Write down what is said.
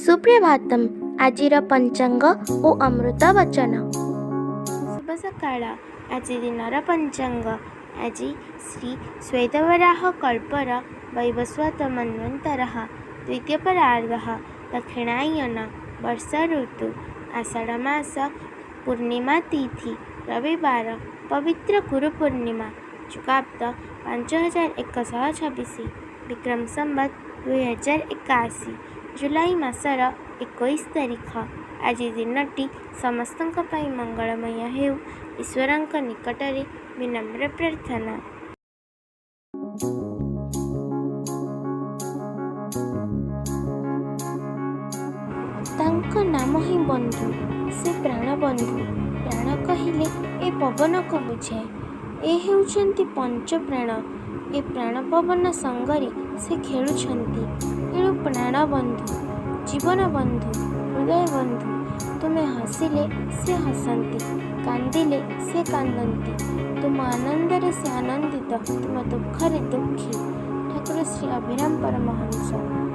ସୁପ୍ରଭାତମ୍। ଆଜିର ପଞ୍ଚାଙ୍ଗ ଓ ଅମୃତ ବଚନ। ଶୁଭ ସକାଳ। ଆଜି ଦିନର ପଞ୍ଚାଙ୍ଗ। ଆଜି ଶ୍ରୀ ଶ୍ୱେତବରାହ କଳ୍ପର ବୈବସ୍ୱତ ମନ୍ୱନ୍ତରଃ ଦ୍ୱିତୀୟ ପରାର୍ଦ୍ଧଃ ଦକ୍ଷିଣାୟନ ବର୍ଷା ଋତୁ ଆଷାଢ଼ ମାସ ପୂର୍ଣ୍ଣିମା ତିଥି ରବିବାର ପବିତ୍ର ଗୁରୁ ପୂର୍ଣ୍ଣିମା ଚୁକାବ୍ଦ 5126 ବିକ୍ରମ ସମ୍ବତ 2081 ଜୁଲାଇ ମାସର 21 ତାରିଖ। ଆଜି ଦିନଟି ସମସ୍ତଙ୍କ ପାଇଁ ମଙ୍ଗଳମୟ ହେଉ, ଈଶ୍ୱରଙ୍କ ନିକଟରେ ବିନମ୍ର ପ୍ରାର୍ଥନା। ତାଙ୍କ ନାମ ହିଁ ବନ୍ଧୁ, ସେ ପ୍ରାଣବନ୍ଧୁ। ପ୍ରାଣ କହିଲେ ଏ ପବନକୁ ବୁଝାଏ। ଏ ହେଉଛନ୍ତି ପଞ୍ଚପ୍ରାଣ। ଏ ପ୍ରାଣ ପବନ ସଙ୍ଗରେ ସେ ଖେଳୁଛନ୍ତି। ଏଣୁ ପ୍ରାଣବନ୍ଧୁ, ଜୀବନ ବନ୍ଧୁ, ହୃଦୟ ବନ୍ଧୁ। ତୁମେ ହସିଲେ ସେ ହସନ୍ତି, କାନ୍ଦିଲେ ସେ କାନ୍ଦନ୍ତି। ତୁମ ଆନନ୍ଦରେ ସେ ଆନନ୍ଦିତ, ତୁମ ଦୁଃଖରେ ଦୁଃଖୀ। ଠାକୁର ଶ୍ରୀ ଅଭିରାମ ପରମହଂସ।